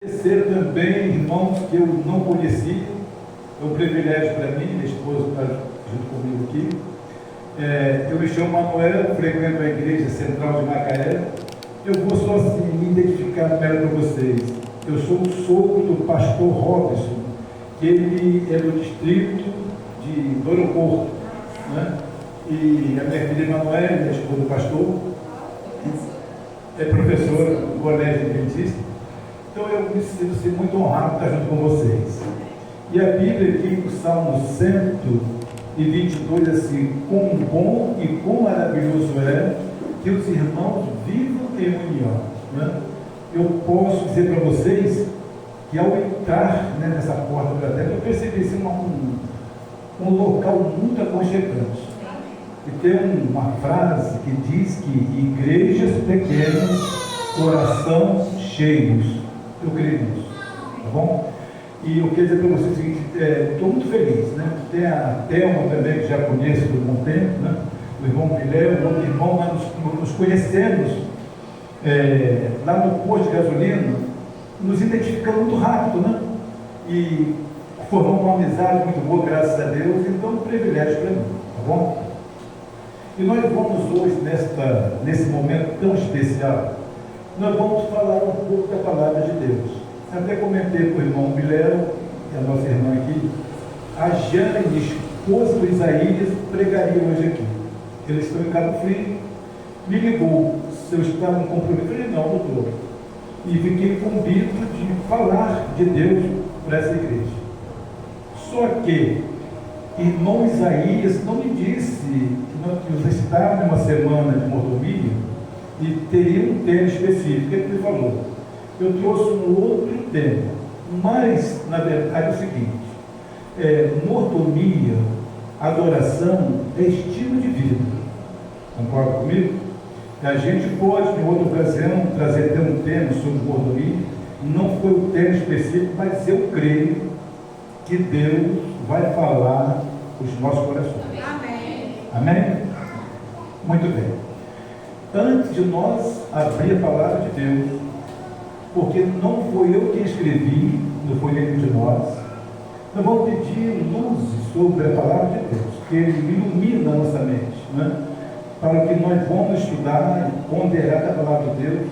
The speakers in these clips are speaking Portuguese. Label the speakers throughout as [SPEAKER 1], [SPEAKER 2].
[SPEAKER 1] Conhecer também irmãos que eu não conhecia, é um privilégio para mim, minha esposa está junto comigo aqui. Eu me chamo Manuel, frequento a Igreja Central de Macaé. Eu vou só assim me identificar melhor para vocês. Eu sou o sogro do pastor Robson, que ele é do distrito de Douro Porto, né? E a minha filha Manuel, minha esposa do pastor, é professora do Colégio Adventista. Então eu me sinto muito honrado de estar junto com vocês. E a Bíblia aqui, no Salmo 122, assim: quão bom e quão maravilhoso é que os irmãos vivam em união, né? Eu posso dizer para vocês que ao entrar, né, nessa porta da terra, eu percebi assim, um local muito aconchegante. E tem uma frase que diz que igrejas pequenas, coração cheios. Eu creio nisso, tá bom? E eu quero dizer para vocês o seguinte: estou muito feliz, né? Tem a Thelma também, que já conheço por um bom tempo, né? O irmão Guilherme, o outro irmão, nós nos conhecemos lá no posto de gasolina, nos identificamos muito rápido, né? E formamos uma amizade muito boa, graças a Deus. Então, é um privilégio para mim, tá bom? E nós vamos hoje, nesse momento tão especial, nós vamos falar um pouco da palavra de Deus. Até comentei com o irmão Guilherme, que é a nossa irmã aqui, a Jane, esposa do Isaías, pregaria hoje aqui. Eles estão em Cabo Frio. Me ligou se eu estava em compromisso. Eu falei: não, doutor. E fiquei incumbido de falar de Deus para essa igreja. Só que irmão Isaías não me disse que você estava numa semana de mordomia e teria um tema específico. O que ele falou? Eu trouxe um outro tema, mas na verdade é o seguinte: mordomia, adoração é estilo de vida. Concorda comigo? A gente pode, em outra ocasião, trazer até um tema sobre mordomia. Não foi o tema específico, mas eu creio que Deus vai falar os nossos corações. Amém? Amém? Muito bem. Antes de nós abrir a palavra de Deus, porque não foi eu que escrevi, não foi nenhum de nós vamos pedir luzes sobre a palavra de Deus, que Ele ilumina a nossa mente, né? Para que nós vamos estudar e ponderar a palavra de Deus,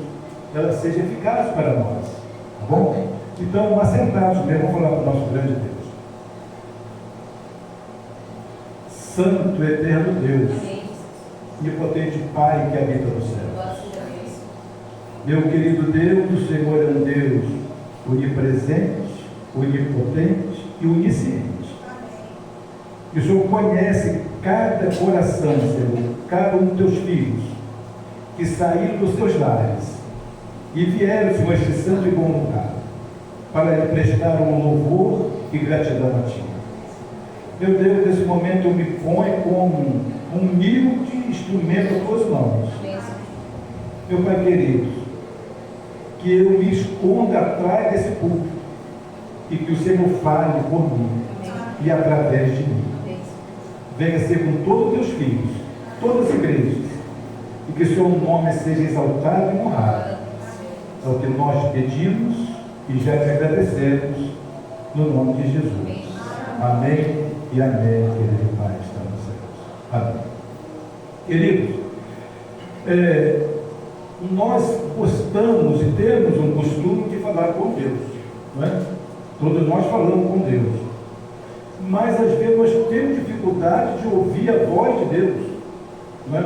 [SPEAKER 1] ela seja eficaz para nós, tá bom? Então, assentados mesmo, vamos falar para o nosso grande Deus. Santo, eterno Deus, onipotente Pai que habita no céu. Meu querido Deus, o Senhor é um Deus onipresente, onipotente e onisciente. E o Senhor conhece cada coração, Senhor, cada um dos teus filhos que saíram dos seus lares e vieram, Senhor, este santo e bom lugar para lhe prestar um louvor e gratidão a Ti. Meu Deus, nesse momento eu me ponho como um humilde instrumento às tuas mãos. Meu Pai querido, que eu me esconda atrás desse púlpito e que o Senhor fale por mim e através de mim. Venha ser com todos os teus filhos, todas as igrejas, e que o seu nome seja exaltado e honrado. É o que nós pedimos e já te agradecemos no nome de Jesus. Amém e amém, querido Pai, está nos céus. Amém. Queridos, nós gostamos e temos um costume de falar com Deus, não é? Todos nós falamos com Deus, mas às vezes nós temos dificuldade de ouvir a voz de Deus, não é?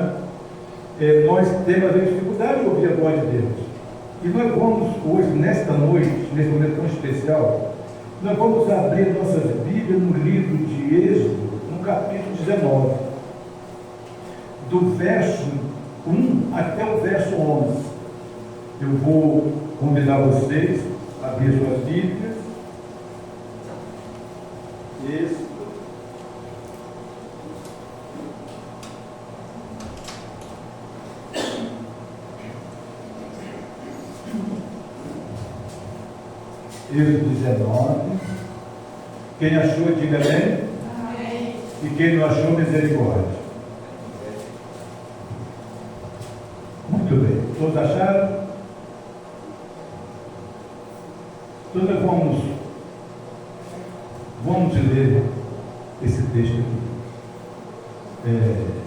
[SPEAKER 1] Nós temos às vezes dificuldade de ouvir a voz de Deus, e nós vamos hoje, nesta noite, nesse momento tão especial, nós vamos abrir nossas Bíblias no livro de Êxodo, no capítulo 19, do verso 1 até o verso 11. Eu vou convidar vocês a abrir suas Bíblias. Êxodo. Êxodo 19. Quem achou, diga amém. Amém. E quem não achou, misericórdia. Muito bem. Todos acharam? Então nós vamos ler esse texto aqui.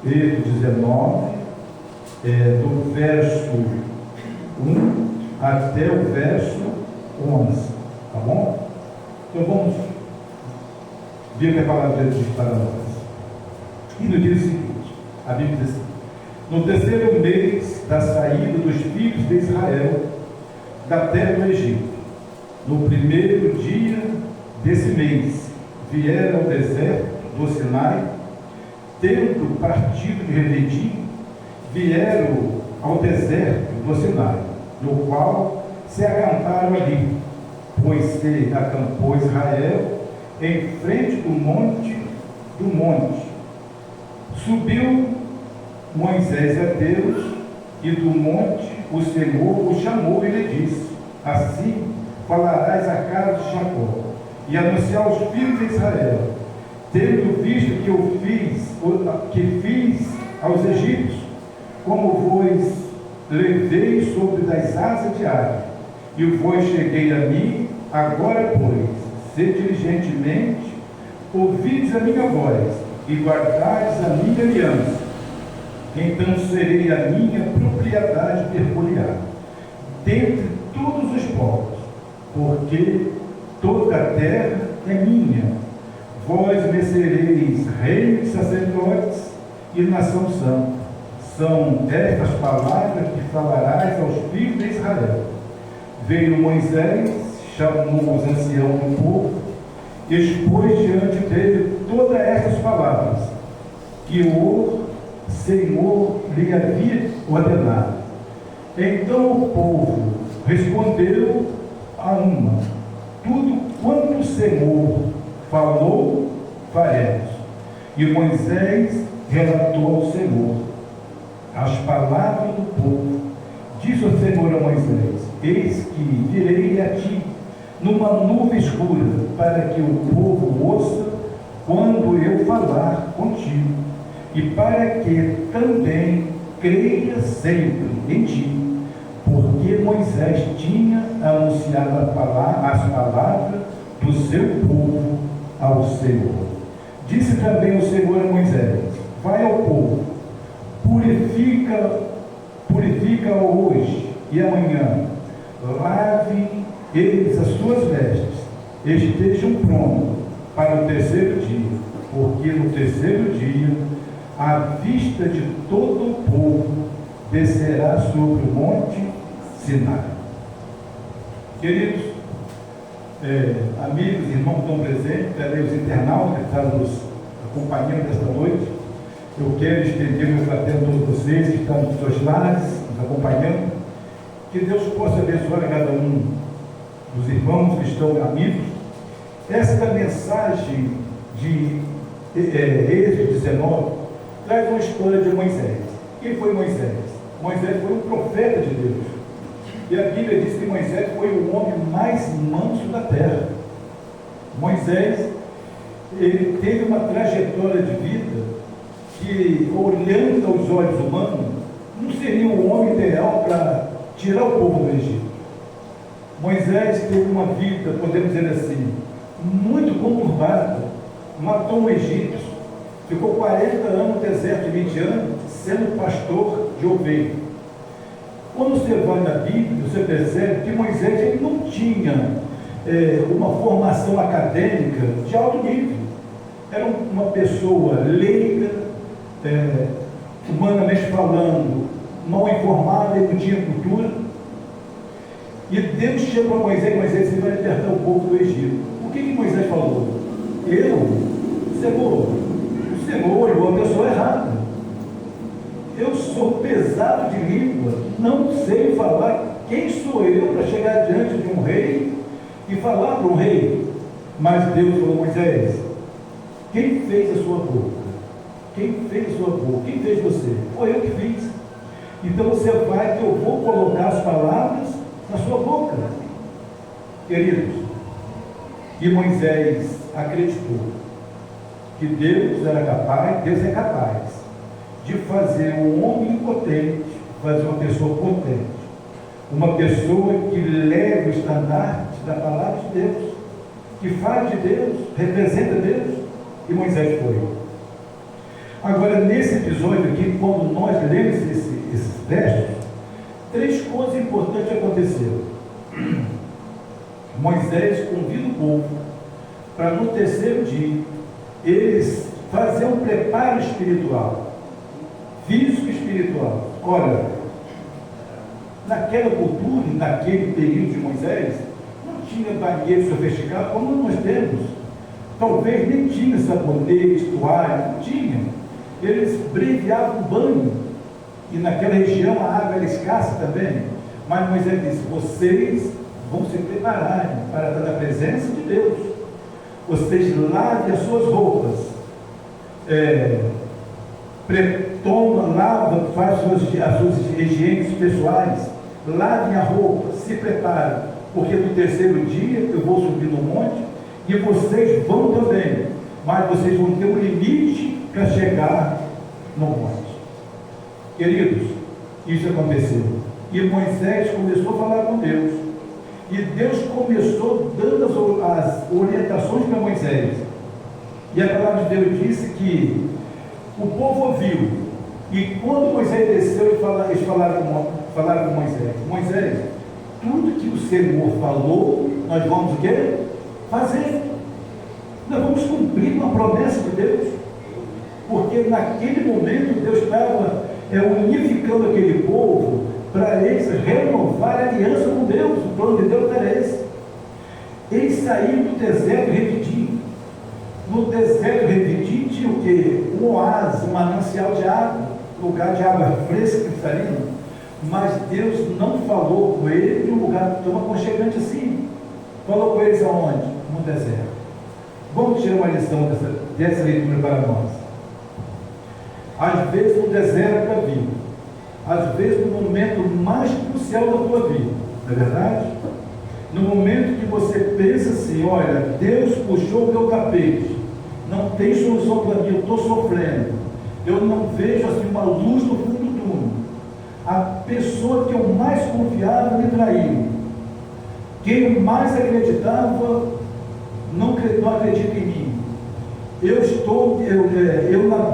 [SPEAKER 1] Êxodo 19, do verso 1 até o verso 11, tá bom? Então vamos ver o que a palavra de Deus diz para nós. E no dia seguinte, a Bíblia diz assim: no terceiro mês da saída dos filhos de Israel da terra do Egito, no primeiro dia desse mês, vieram ao deserto do Sinai, tendo partido de Refidim, vieram ao deserto do Sinai, no qual se acamparam ali, pois se acampou Israel em frente do monte. Subiu Moisés a Deus, e do monte o Senhor o chamou e lhe disse: assim falarás à casa de Jacó, e anunciar aos filhos de Israel, tendo visto que fiz aos egípcios, como vos levei sobre das asas de ave, e vos cheguei a mim, agora, pois, se diligentemente ouvides a minha voz, e guardares a minha aliança, então serei a minha propriedade peculiar, dentre todos os povos, porque toda a terra é minha. Vós me sereis reis, sacerdotes e nação santa. São estas palavras que falarás aos filhos de Israel. Veio Moisés, chamou os anciãos do povo, expôs diante dele todas estas palavras que o Senhor lhe havia ordenado. Então o povo respondeu a uma: tudo quanto o Senhor falou, faremos. E Moisés relatou ao Senhor as palavras do povo. Disse o Senhor a Moisés: eis que virei a ti numa nuvem escura, para que o povo ouça quando eu falar contigo, e para que também creia sempre em ti, porque Moisés tinha anunciado as palavras do seu povo ao Senhor. Disse também o Senhor a Moisés: vai ao povo, purifica-o hoje e amanhã, lave eles as suas vestes, estejam prontos para o terceiro dia, porque no terceiro dia, à vista de todo o povo, descerá sobre o monte Sinai. Queridos, amigos, irmãos que estão presentes, também os internautas que estão nos acompanhando esta noite, eu quero estender meu fraterno a todos vocês que estão dos seus lares, nos acompanhando, que Deus possa abençoar a cada um dos irmãos que estão amigos. Esta mensagem de Êxodo 19 traz uma história de Moisés. Quem foi Moisés? Moisés foi um profeta de Deus. E a Bíblia diz que Moisés foi o homem mais manso da terra. Moisés, ele teve uma trajetória de vida que, olhando aos olhos humanos, não seria o homem ideal para tirar o povo do Egito. Moisés teve uma vida, podemos dizer assim, muito conturbada. Matou um egípcio, ficou 40 anos no deserto de Midian, sendo pastor de ovelha. Quando você vai na Bíblia, você percebe que Moisés ele não tinha uma formação acadêmica de alto nível. Era uma pessoa leiga, humanamente falando, mal informada, ele não tinha cultura. E Deus chegou a Moisés: Moisés, você vai libertar o povo do Egito. O que Moisés falou? O Senhor olhou a pessoa errada. Eu sou pesado de língua, não sei falar. Quem sou eu para chegar diante de um rei e falar para um rei? Mas Deus falou: Moisés, quem fez a sua boca? Quem fez a sua boca? Quem fez você? Foi eu que fiz. Então você vai, que eu vou colocar as palavras na sua boca. Queridos, e Moisés acreditou que Deus era capaz, Deus é capaz de fazer um homem impotente, fazer uma pessoa potente. uma pessoa que leva o estandarte da palavra de Deus, que fala de Deus, representa Deus, e Moisés foi. Agora, nesse episódio aqui, quando nós lemos esses textos, 3 coisas importantes aconteceram. Moisés convida o povo para no terceiro dia eles fazer um preparo espiritual, físico e espiritual. Olha, naquela cultura, naquele período de Moisés, não tinha banheiro sofisticado como nós temos. Talvez nem tinha sabonete, toalha, não tinha. Eles breveavam banho, e naquela região a água era escassa também. Mas Moisés disse: vocês vão se prepararem para estar na presença de Deus. Vocês lavem as suas roupas, lavam, fazem as suas higienes pessoais, lavem a roupa, se preparem, porque no terceiro dia eu vou subir no monte, e vocês vão também, mas vocês vão ter um limite para chegar no monte. Queridos, isso aconteceu, e Moisés começou a falar com Deus, e Deus começou dando as orientações para Moisés, e a palavra de Deus disse que o povo ouviu, e quando Moisés desceu, eles falaram com Moisés: Moisés, tudo que o Senhor falou, nós vamos o quê? Fazer. Nós vamos cumprir uma promessa de Deus, porque naquele momento Deus estava unificando aquele povo para eles renovar a aliança com Deus. O plano de Deus era esse. Eles saíram do deserto Refidim. No deserto Refidim tinha o quê? Um oásis, um manancial de água, lugar de água fresca e cristalina. Mas Deus não falou com eles de um lugar tão aconchegante assim. Falou com eles aonde? No deserto. Vamos tirar uma lição dessa leitura para nós. Às vezes no deserto da vida, às vezes no momento mais crucial da tua vida, não é verdade? No momento que você pensa assim: olha, Deus puxou o meu tapete, não tem solução para mim, eu estou sofrendo, eu não vejo assim uma luz no fundo do túnel, a pessoa que eu mais confiava me traiu, quem eu mais acreditava não acredita em mim,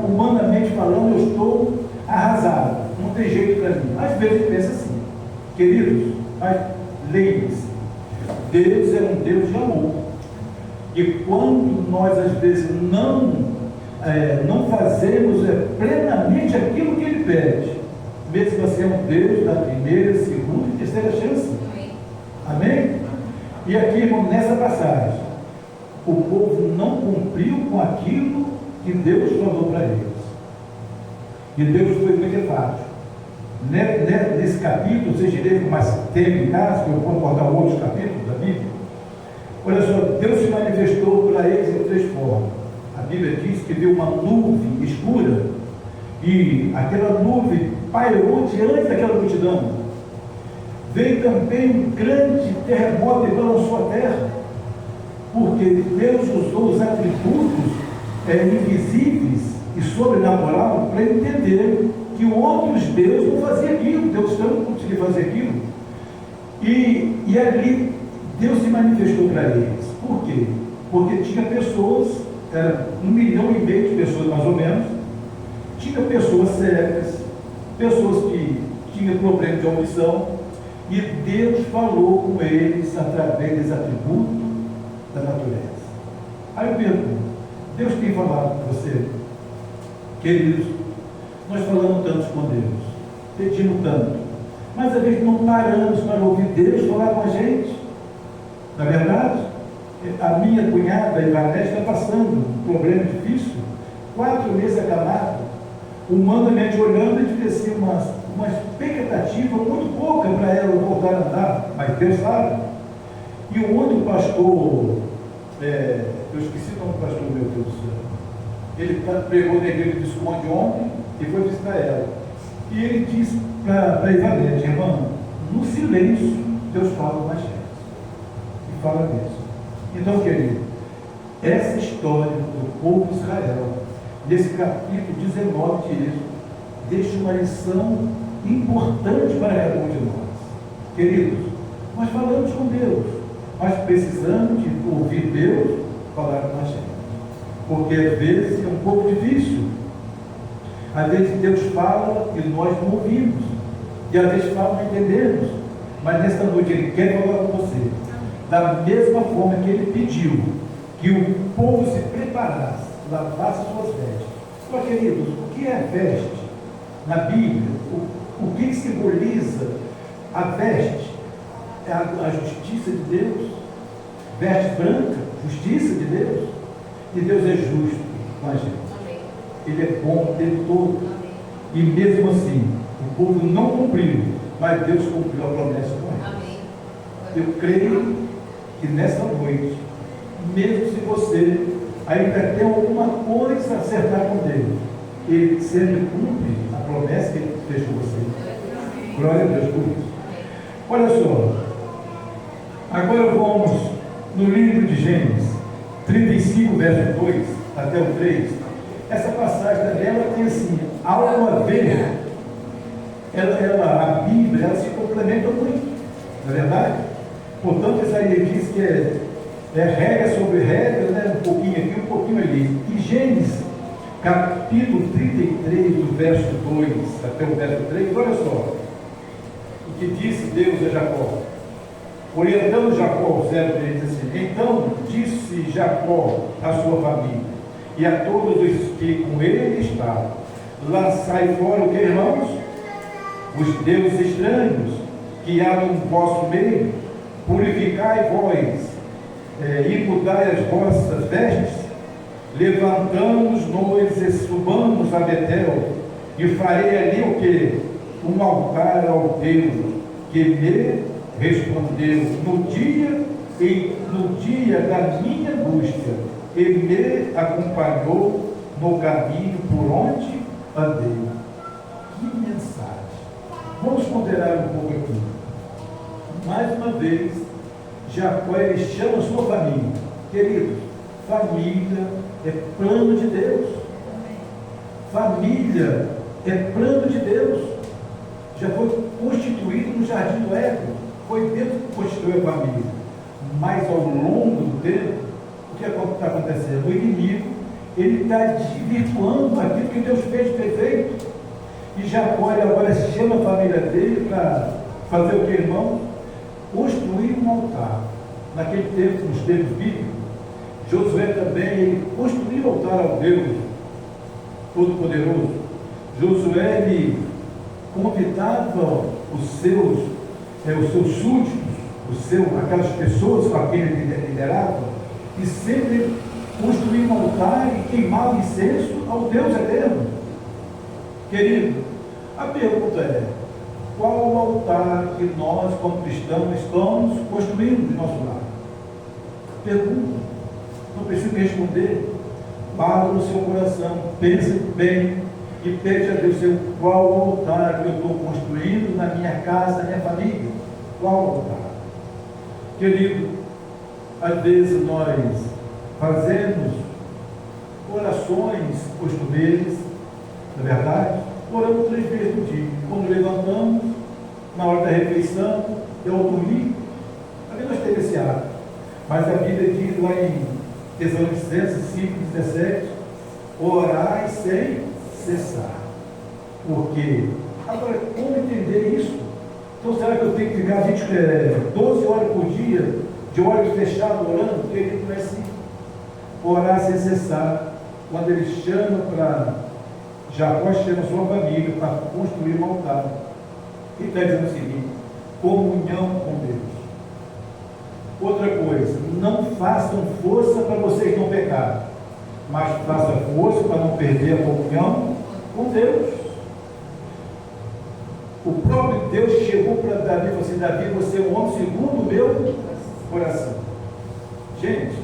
[SPEAKER 1] humanamente falando, eu estou arrasado, não tem jeito para mim. Às vezes pensa assim, queridos, mas lembre-se, Deus é um Deus de amor, e quando nós às vezes não fazemos plenamente aquilo que Ele pede, mesmo assim é um Deus da primeira, segunda e terceira chance. Amém? E aqui, irmão, nessa passagem, o povo não cumpriu com aquilo que Deus falou para eles, e Deus foi muito enfático. Nesse capítulo, vocês direm com mais tempo em casa, que eu vou abordar outros capítulos da Bíblia. Olha só, Deus se manifestou para eles em 3 formas. A Bíblia diz que viu uma nuvem escura, e aquela nuvem pairou diante daquela multidão. Veio também um grande terremoto e balançou a terra, porque Deus usou os atributos invisíveis e sobrenatural para entender que outros deuses não faziam aquilo, Deus não conseguia fazer aquilo. E ali Deus se manifestou para eles. Por quê? Porque tinha pessoas, era 1,5 milhão de pessoas mais ou menos, tinha pessoas cegas, pessoas que tinham problema de audição, e Deus falou com eles através dos atributos da natureza. Aí eu pergunto: Deus tem falado com você? Queridos, nós falamos tanto com Deus, pedimos tanto, mas às vezes não paramos para ouvir Deus falar com a gente. Na verdade, a minha cunhada, Ivanete, está passando um problema difícil, 4 meses acamada, humanamente olhando, e assim, uma expectativa muito pouca para ela voltar a andar, mas Deus sabe. E o outro pastor, eu esqueci o nome do pastor, meu Deus do céu, ele pregou na igreja de Visconde ontem e foi visitar ela, e ele disse para Ivanete: irmã, no silêncio Deus fala com a gente, e fala mesmo. Então, querido, essa história do povo de Israel, nesse capítulo 19 de Êxodo, deixa uma lição importante para cada um de nós. Queridos, nós falamos com Deus, mas precisamos de ouvir Deus falar com a gente. Porque às vezes é um pouco difícil. Às vezes Deus fala e nós não ouvimos. E às vezes fala e não entendemos. Mas nesta noite Ele quer falar com você. Da mesma forma que Ele pediu que o povo se preparasse, lavasse suas vestes. Só, queridos, o que é veste? Na Bíblia, o que simboliza a veste? É a justiça de Deus. Veste branca, justiça de Deus. E Deus é justo com a gente. Amém. Ele é bom o tempo todo. Amém. E mesmo assim, o povo não cumpriu, mas Deus cumpriu a promessa com ele. Amém. Eu creio que nessa noite, mesmo se você ainda tem alguma coisa a acertar com Deus, Ele sempre cumpre a promessa que Ele fez com você. Glória a Deus por isso. Olha só, agora vamos no livro de Gênesis 35, verso 2 até o 3. Essa passagem dela tem assim, algo a ver. A Bíblia, ela se complementa muito, não é verdade? Portanto, Isaías diz que é regra sobre regra, né? Um pouquinho aqui, um pouquinho ali. E Gênesis, capítulo 33, do verso 2 até o verso 3, olha só o que disse Deus a Jacó. Orientando Jacó, o servo dele, diz assim: então disse Jacó à sua família e a todos os que com ele estavam: lançai fora o que, irmãos? Os deuses estranhos que há no vosso meio, purificai vós e mudai as vossas vestes. Levantamos-nos e subamos a Betel, e farei ali o que? Um altar ao Deus que me respondeu no dia da minha busca, e me acompanhou no caminho por onde andei. Que mensagem! Vamos ponderar um pouco aqui. Mais uma vez, Jacó, ele chama a sua família. Queridos, família é plano de Deus. Família é plano de Deus. Já foi constituído no jardim do Éden. Foi Deus que constituiu a família. Mas ao longo do tempo, o que está acontecendo? O inimigo, ele está desvirtuando aquilo que Deus fez perfeito. E Jacó agora chama a família dele para fazer o que, irmão? Construir um altar. Naquele tempo, nos tempos bíblicos, Josué também, ele construiu um altar ao Deus Todo-Poderoso. Josué, ele convidava os seus súditos, aquelas pessoas com quem ele liderava, e sempre construía um altar e queimava incenso ao Deus eterno. Querido, a pergunta é: qual o altar que nós, como cristãos, estamos construindo de nosso lar? Pergunta, não precisa responder. Para no seu coração, pense bem e pede a Deus: qual o altar que eu estou construindo na minha casa, na minha família? Qual o altar? Querido, às vezes nós fazemos orações costumeiras, na verdade, oramos 3 vezes no dia. Quando levantamos, na hora da refeição, eu dormir, também nós temos esse hábito. Mas a Bíblia diz lá em Tessalonicenses 5:17: orai sem cessar. Por quê? Agora, como entender isso? Então, será que eu tenho que ficar 12 horas por dia, de olhos fechados, orando? Querido, não é assim. Orar sem cessar. Quando ele chama para Jacó, chama sua família para construir um altar. Ele está dizendo o seguinte: comunhão com Deus. Outra coisa, não façam força para vocês não pecarem, mas façam força para não perder a comunhão com Deus. O próprio Deus chegou para Davi e falou assim: Davi, você é um homem segundo o meu coração. Gente,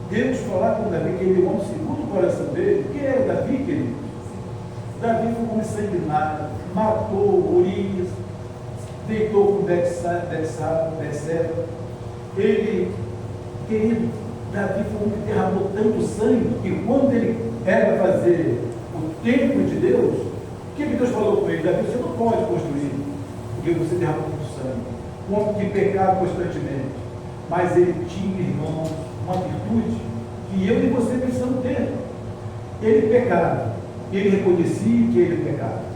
[SPEAKER 1] Deus falar com Davi que ele é um homem segundo o coração dele. Quem era Davi, querido? Davi foi um homem sanguinário, matou Urias, deitou com Betseba. Ele, querido, Davi foi um que derramou tanto sangue que quando ele era fazer o templo de Deus, o que Deus falou com ele? Davi, você não pode construir, porque você derramou muito sangue. que pecava constantemente. Mas ele tinha, irmãos, uma virtude que eu e você precisamos ter. Ele pecava, ele reconhecia que ele pecava.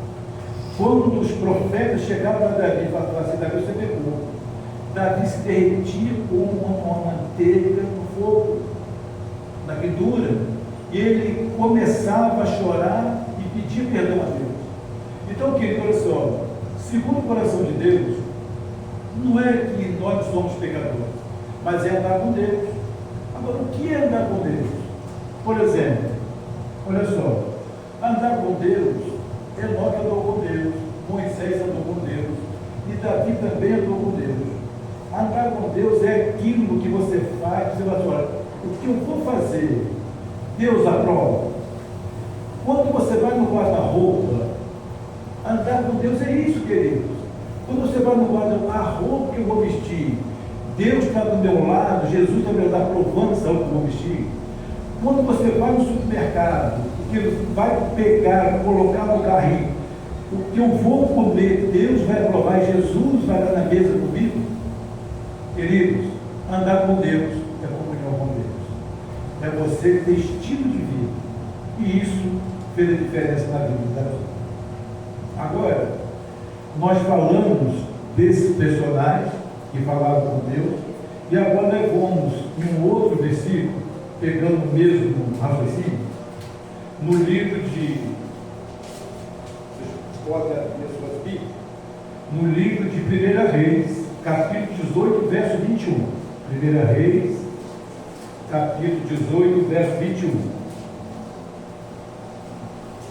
[SPEAKER 1] Quando os profetas chegavam a Davi e falavam assim: Davi, você pecou. Davi se derretia como uma manteiga no fogo, na pintura. E ele começava a chorar e pedir perdão a Deus. Então, querido, olha só, segundo o coração de Deus, não é que nós somos pecadores, mas é andar com Deus. Agora, o que é andar com Deus? Por exemplo, olha só, andar com Deus, Enoque andou com Deus, Moisés andou com Deus, e Davi também andou com Deus. Andar com Deus é aquilo que você faz, você vai falar: olha, o que eu vou fazer, Deus aprova. Quando você vai no guarda-roupa, andar com Deus é isso, queridos. Quando você vai no guarda-roupa, a roupa que eu vou vestir, Deus está do meu lado, Jesus está do meu lado, aprovando essa roupa que eu vou vestir. Quando você vai no supermercado, que vai pegar, colocar no carrinho, o que eu vou comer, Deus vai aprovar, e Jesus vai dar na mesa comigo. Queridos, andar com Deus é comunhão com Deus. É você ter estilo de vida. E isso fez a diferença na vida da vida. Agora, nós falamos desse personagem que falava com Deus, e agora nós vamos em um outro versículo, pegando o mesmo raciocínio, no livro de, pode abrir a sua Bíblia, no livro de 1 Reis, capítulo 18, verso 21. 1 Reis, capítulo 18, verso 21.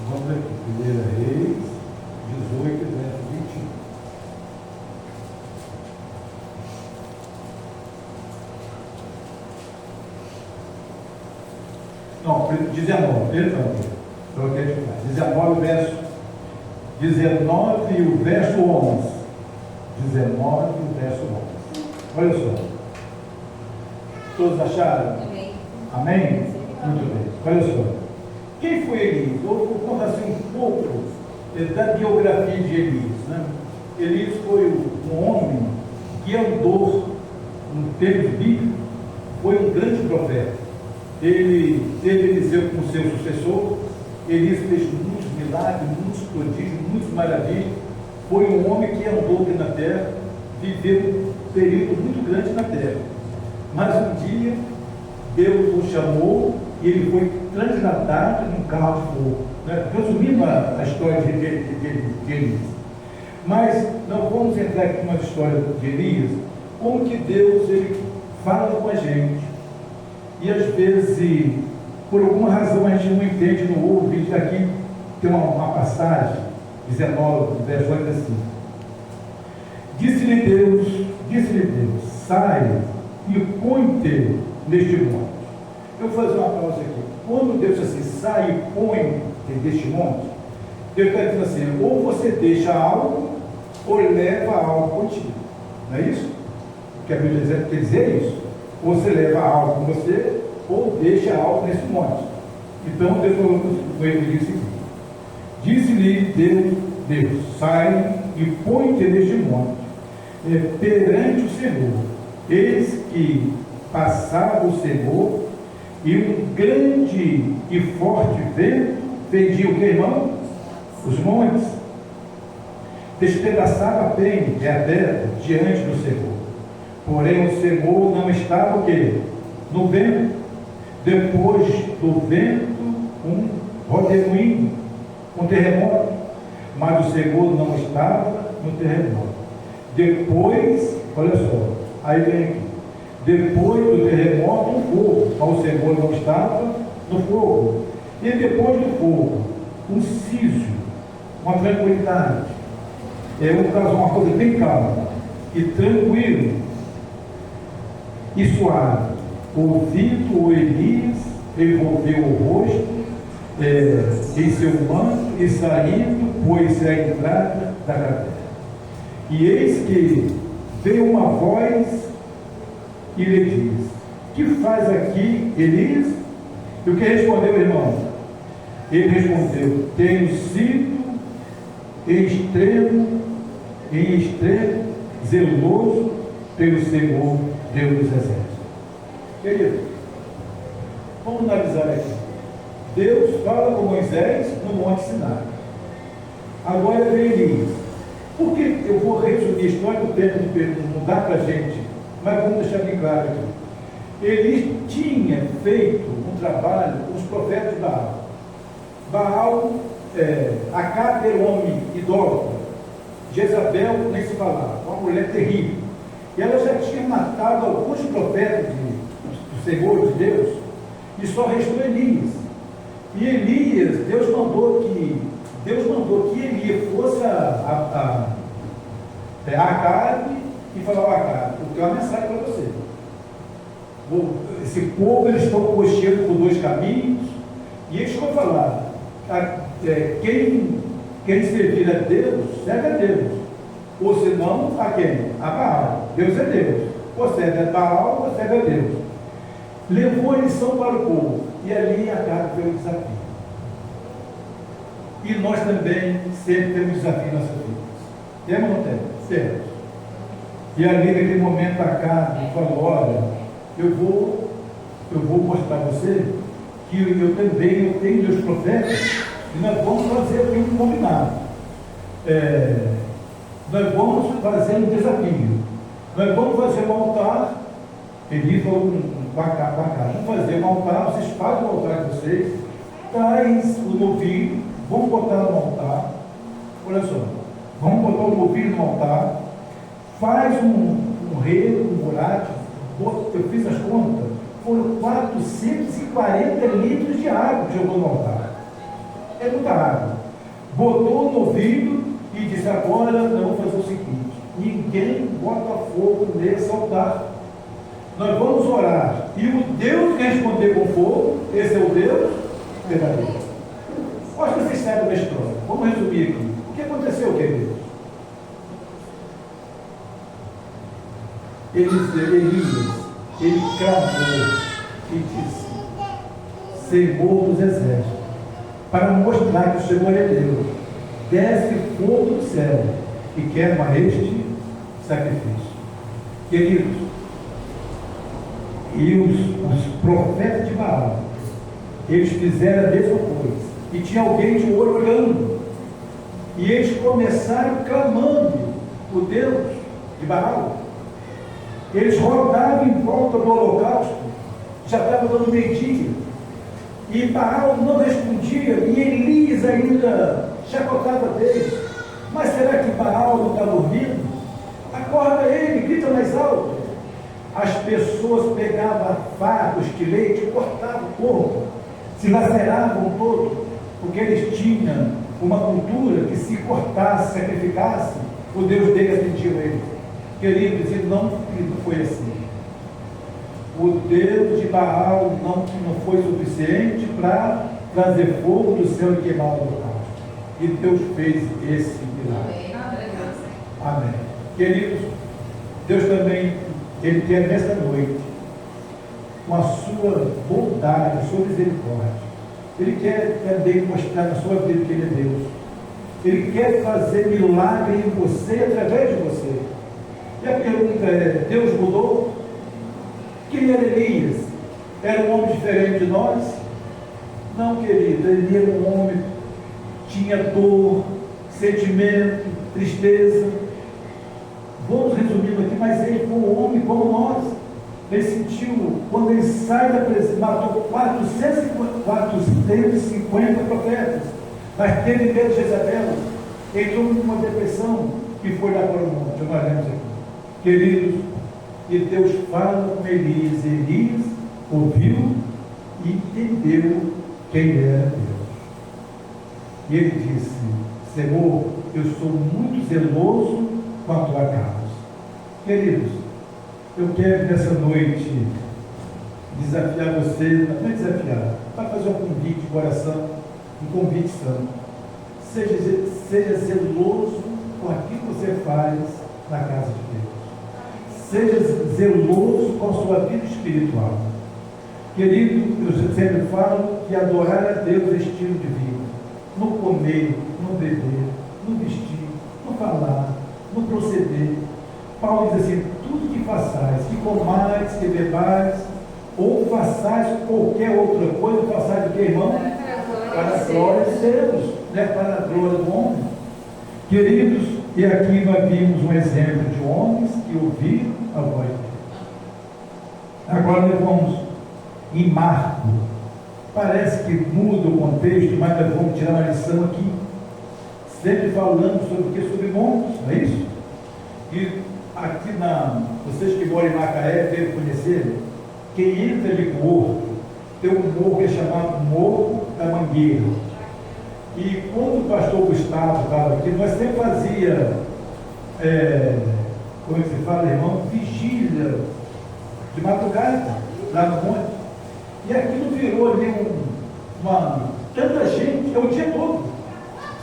[SPEAKER 1] Vamos aqui, 1 Reis, 18, verso 21. Não, 19, perdão. 19, verso 19 e o verso 11. 19 e o verso 11. Olha só. Todos acharam? Amém? Amém? Muito bem. Olha só. Quem foi Elias? Vou contar assim um pouco da biografia de Elias. Né? Elias foi um homem que andou no tempo bíblico, foi um grande profeta. Ele teve Eliseu como seu sucessor. Elias fez muitos milagres, muitos prodígios, muitas maravilhas. Foi um homem que andou aqui na terra, viveu um período muito grande na terra. Mas um dia, Deus o chamou e ele foi transladado num carro de fogo. Né? Resumindo a história de Elias. Mas não vamos entrar aqui numa história de Elias, como que Deus ele fala com a gente. E às vezes, por alguma razão, a gente não entende, não ouve. Aqui tem uma passagem, 19, verso 8 assim. Disse-lhe Deus, sai e põe-te neste monte. Eu vou fazer uma pausa aqui. Quando Deus diz assim, sai e põe-te neste monte, Deus está dizendo assim, ou você deixa algo, ou leva algo contigo. Não é isso? O que a Bíblia quer dizer é isso. Ou você leva algo com você, ou deixa algo nesse monte. Então Deus falou com ele o seguinte: disse-lhe Deus, sai e põe-te neste monte, perante o Senhor. Eis que passava o Senhor, e um grande e forte vento fendia o que, irmão? Os montes. Despedaçava bem a terra diante do Senhor. Porém o Senhor não estava o quê? No vento. Depois do vento, um redemoinho, um terremoto. Mas o Senhor não estava no terremoto. Depois, olha só, aí vem aqui. Depois do terremoto, um fogo. Mas o Senhor não estava no fogo. E depois do fogo, um siso, uma tranquilidade. Uma coisa bem calma e tranquilo e suave. Ouvindo o Elias, envolveu o rosto em seu manto e saindo, pôs-se à entrada da caverna. E eis que veio uma voz e lhe diz: que faz aqui, Elias? E o que respondeu, irmão? Ele respondeu: tenho sido em extremo zeloso pelo Senhor, Deus dos exércitos. Querido, vamos analisar aqui. Deus fala com Moisés no Monte Sinai. Agora vem Elias. Por que eu vou resumir a história do tempo, não dá para a gente, mas vamos deixar bem claro aqui. Elias tinha feito um trabalho com os profetas de Baal. Baal, Acabe era um homem idólatra. Jezabel, nem se falava, uma mulher terrível. E ela já tinha matado alguns profetas do Senhor, de Deus, e só restou Elias. E Elias, Deus mandou que Elias fosse a Acabe e falava a Acabe: eu tenho uma mensagem para você. Esse povo, eles estão cocheando por dois caminhos, e eles vão falar: quem servir a Deus, serve a Deus. Ou senão, a quem? A Baal. Deus é Deus. Ou serve a Baal, ou serve a Deus. Levou a lição para o povo. E ali acaba o desafio. E nós também sempre temos desafio em nossas vidas. Temos ou não temos? Temos. E ali naquele momento Acabe falou: olha, eu vou mostrar a você que eu também tenho meus profetas, e nós vamos fazer aqui um combinado. Nós vamos fazer um desafio. Nós vamos fazer um altar. Ele falou para cá, vamos fazer um altar, vocês fazem o altar de vocês, traz o novilho, vamos botar no altar. Olha só, vamos botar o novilho no altar, faz um rei, um buraco. Eu fiz as contas, foram 440 litros de água que jogou no altar. É muita água. Botou o novilho e disse: agora nós vamos fazer o seguinte: ninguém bota fogo nesse altar. Nós vamos orar. E o Deus que responder com fogo, esse é o Deus verdadeiro. Acho que vocês sabem da história. Vamos resumir aqui. O que aconteceu, queridos? Elias, ele clamou e disse: Senhor dos exércitos, para mostrar que o Senhor é Deus, desce fogo do céu e queima este sacrifício. Queridos, e os profetas de Baal, eles fizeram a mesma coisa, e tinha alguém de olho olhando, e eles começaram clamando o Deus de Baal. Eles rodavam em volta do holocausto, já estava dando meio-dia, e Baal não respondia, e Elias ainda chacotava deles. Mas será que Baal não está dormindo? Acorda ele, grita mais alto. As pessoas pegavam a faca, o estilete, cortavam o corpo, se laceravam todo, porque eles tinham uma cultura que se cortasse, sacrificasse, o Deus dele atendia eles. Queridos, e não foi assim. O Deus de Baal não foi suficiente para trazer fogo do céu e queimar o holocausto. E Deus fez esse milagre. Amém. Queridos, Deus também, Ele quer nesta noite, com a sua bondade, a sua misericórdia, Ele quer também mostrar na sua vida que Ele é Deus. Ele quer fazer milagre em você, através de você. E a pergunta é: Deus mudou? Quem era Elias? Era um homem diferente de nós? Não, querido, ele era um homem, tinha dor, sentimento, tristeza. Vamos resumindo aqui, mas ele foi um homem como nós. Ele sentiu, quando ele sai da presença, matou 450 profetas, mas teve medo de Jezabel, entrou numa depressão e foi lá para o monte. Nós lemos aqui. Queridos, e Deus fala com Elias, e Elias ouviu e entendeu quem era Deus. E ele disse: Senhor, eu sou muito zeloso com a tua causa. Queridos, eu quero nessa noite desafiar você, não é desafiar, para fazer um convite de coração, um convite santo. Seja zeloso com aquilo que você faz na casa de Deus. Seja zeloso com a sua vida espiritual. Querido, eu sempre falo que adorar a Deus é estilo de vida. No comer, no beber, no vestir, no falar, no proceder. Paulo diz assim: tudo que façais, que comais, que bebais, ou façais qualquer outra coisa, façais o que, irmão? Para a glória de Deus, não é para a glória do homem. Queridos, e aqui nós vimos um exemplo de homens que ouviram a voz de Deus. Agora nós vamos em Marcos. Parece que muda o contexto, mas nós vamos tirar uma lição aqui. Sempre falando sobre o que? Sobre montes, não é isso? E aqui vocês que moram em Macaé devem conhecer, quem entra de Morro, tem um morro que é chamado Morro da Mangueira. E quando o pastor Gustavo estava aqui, nós sempre fazia, como é que se fala, irmão? Vigília de madrugada, lá no monte. E aquilo virou ali tanta gente, é o dia todo.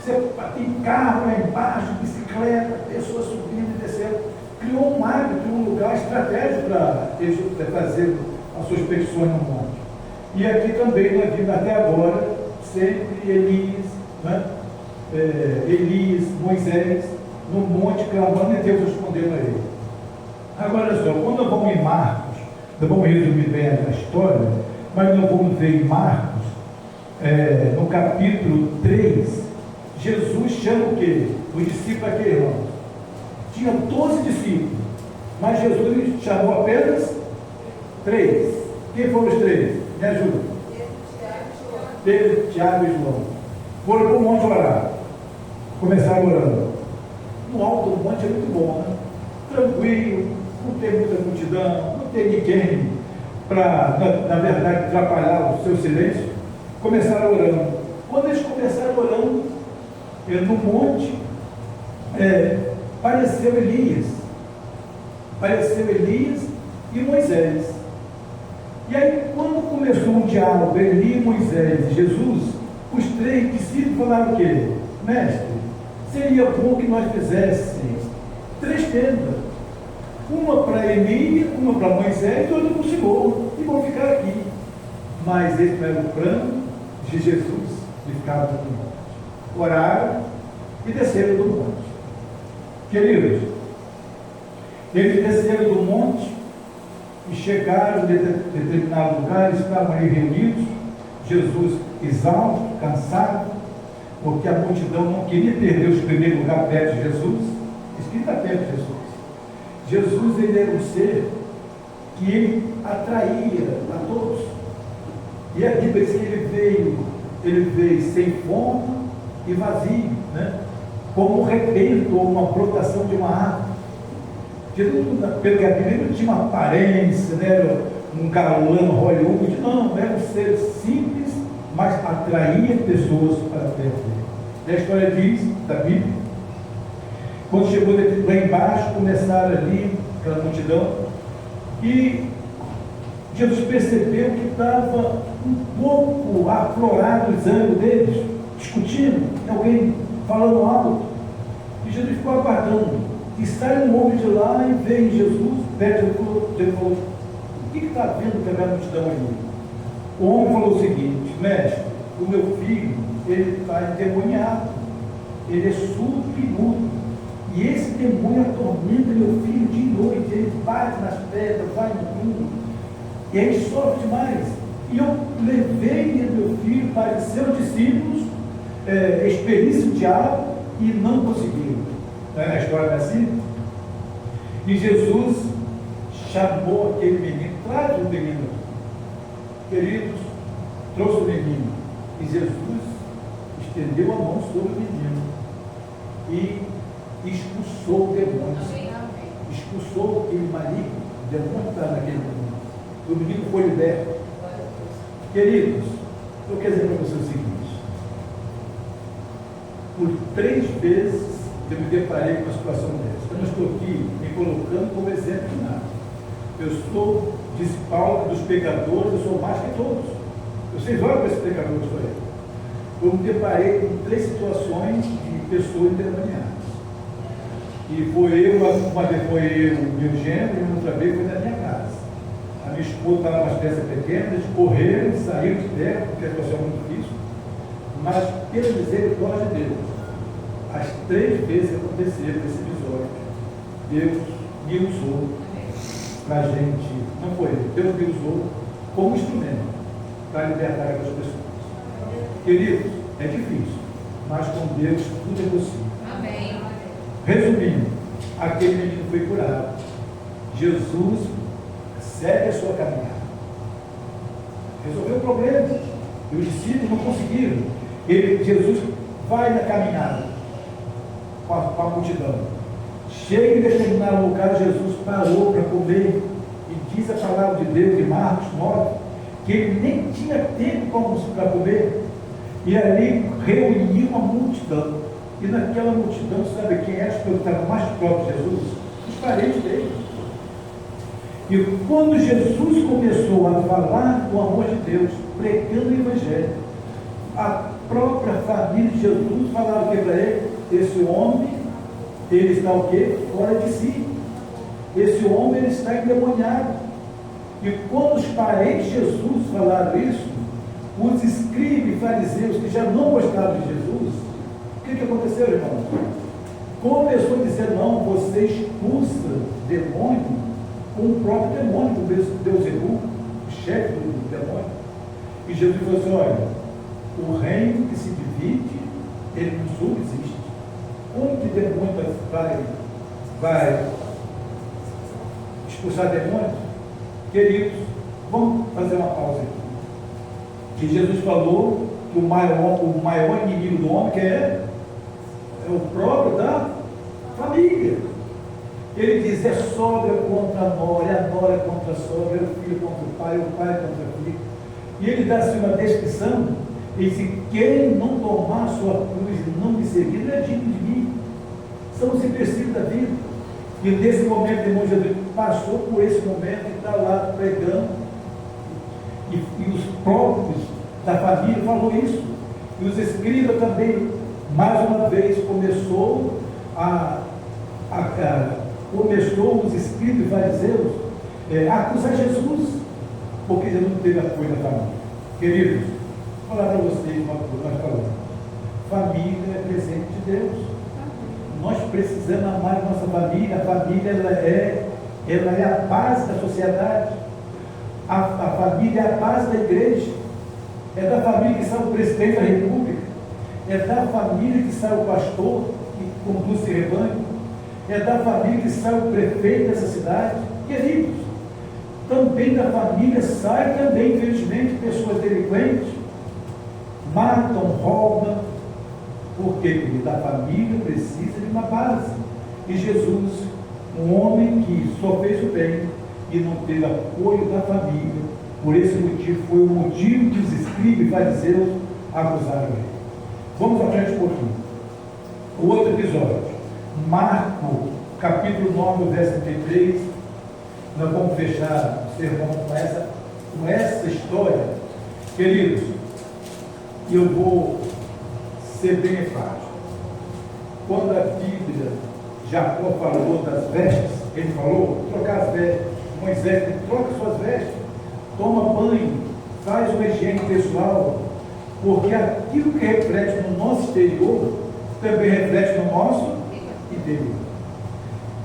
[SPEAKER 1] Você tem carro lá embaixo, bicicleta, pessoas subindo e descendo. Criou um hábito, um lugar estratégico para fazer as suas expedições no monte. E aqui também nós vimos até agora, sempre Elias, né? Elias, Moisés, no monte clamando e Deus respondendo a ele. Agora só, quando nós vamos em Marcos, nós vamos resumir bem a história, mas nós vamos ver em Marcos, no capítulo 3, Jesus chama o quê? Os discípulos aqui, irmão. Tinha 12 discípulos, mas Jesus chamou apenas 3. Quem foram os 3? Me ajuda. Pedro, Tiago e João. Foram para o monte orar. Começaram orando. No alto do monte é muito bom, né? Tranquilo, não tem muita multidão, não tem ninguém para, na verdade, atrapalhar o seu silêncio. Começaram orando. Quando eles começaram orando, no monte, apareceu Elias. Apareceu Elias e Moisés. E aí, quando começou o diálogo entre Elias, Moisés e Jesus, os 3 discípulos falaram o quê? Mestre, seria bom que nós fizéssemos 3 tendas. Uma para Elias, uma para Moisés e outra para o Senhor. E vão ficar aqui. Mas esse não era o plano de Jesus, de ficar no monte. Oraram e desceram do monte. Queridos, eles desceram do monte e chegaram em determinado lugar, estavam ali reunidos, Jesus exausto, cansado, porque a multidão não queria perder os primeiros lugares perto de Jesus. Isso que está perto de Jesus. Jesus, ele era um ser que ele atraía a todos. E a Bíblia diz que ele veio sem fome e vazio, né? Como um rebento ou uma brotação de uma árvore. Jesus, pelo que a Bíblia, não tinha uma aparência, né? Um galã Hollywood, não, era um ser simples, mas atraía pessoas para perto dele. E a história diz, da Bíblia, quando chegou lá embaixo, começaram ali, aquela multidão, e Jesus percebeu que estava um pouco aflorado o desânimo deles, discutindo, alguém falando alto, e Jesus ficou aguardando. E sai um homem de lá e vem Jesus, perto ele falou: o que está vendo aquela multidão ali? O homem falou o seguinte: mestre, o meu filho, ele está endemoniado, ele é surdo e mudo, e esse demônio atormenta meu filho de noite, ele bate nas pedras, vai no mundo, e ele sofre demais. E eu levei meu filho para os seus discípulos, experiência o diabo, e não conseguiram. A história é assim. E Jesus chamou aquele menino, traz o menino aqui. Queridos, trouxe o menino. E Jesus estendeu a mão sobre o menino e expulsou o demônio. Expulsou aquele maligno, o demônio está naquele menino. O menino foi liberto. Queridos, eu quero dizer para vocês o seguinte: por 3 vezes eu me deparei com uma situação dessa. Eu não estou aqui me colocando como exemplo de nada. Eu sou, diz Paulo, dos pecadores, eu sou mais que todos. Vocês olham para esses pecadores, foi eu. Eu me deparei com 3 situações de pessoas endemoniadas. E foi eu, uma vez foi eu, meu gênero, e outra vez foi na minha casa. A minha esposa estava numa crianças pequenas, eles correram, saíram de perto, porque a situação é muito difícil. Mas, pela misericórdia de Deus, as 3 vezes que aconteceram esse episódio, Deus me usou para a gente, não foi ele, Deus me usou como instrumento para libertar aquelas pessoas. Queridos, é difícil, mas com Deus tudo é possível.
[SPEAKER 2] Amém.
[SPEAKER 1] Resumindo, aquele menino foi curado. Jesus segue a sua caminhada. Resolveu o problema. E os discípulos não conseguiram. Jesus vai na caminhada com a multidão. Chega em determinado lugar, Jesus parou para comer. E diz a palavra de Deus em Marcos 9, que ele nem tinha tempo para comer. E ali reuniu uma multidão. E naquela multidão, sabe quem era que estava mais próximo de Jesus? Os parentes dele. E quando Jesus começou a falar do amor de Deus, pregando o Evangelho, a própria família de Jesus falava o que para ele? Esse homem, ele está o quê? Fora de si. Esse homem, ele está endemoniado. E quando os parentes de Jesus falaram isso, os escribas e fariseus que já não gostavam de Jesus, o que aconteceu, irmão? Começou a dizer, não, você expulsa demônio com o próprio demônio, com Beelzebul, o chefe do demônio. E Jesus falou assim, olha, o reino que se divide, ele não subsiste. Como que demônio vai expulsar demônios? Queridos, vamos fazer uma pausa aqui. Que Jesus falou que o maior inimigo do homem que é o próprio da família. Ele diz, é sogra contra a nora contra a sogra, é o filho contra o pai contra a filha. E ele dá assim uma descrição, ele diz, quem não tomar sua cruz e não me seguir, não é digno de mim. São os empecilhos da vida. E nesse momento, irmão Jesus passou por esse momento e está lá pregando. E os próprios da família falou isso. E os escribas também, mais uma vez, começou os escribas e fariseus a acusar Jesus, porque Jesus não teve apoio da família. Queridos, vou falar para vocês uma coisa, nós falamos, família é presente de Deus. Nós precisamos amar a nossa família. A família ela é a base da sociedade. A família é a base da igreja. É da família que sai o presidente da república. É da família que sai o pastor que conduz esse rebanho. É da família que sai o prefeito dessa cidade. Queridos, também da família sai também, infelizmente, pessoas delinquentes, matam, roubam. Porque da família precisa de uma base. E Jesus, um homem que só fez o bem e não teve apoio da família, por esse motivo, foi o motivo que os escribas e fariseus acusaram ele. Vamos à frente um pouquinho. O outro episódio, Marcos, capítulo 9, verso 33. Nós vamos fechar o sermão com essa história. Queridos, eu vou ser bem enfático. Quando a Bíblia, Jacó falou das vestes, ele falou, trocar as vestes. Moisés, ele troca suas vestes, toma banho, faz uma higiene pessoal, porque aquilo que reflete no nosso exterior, também reflete no nosso interior.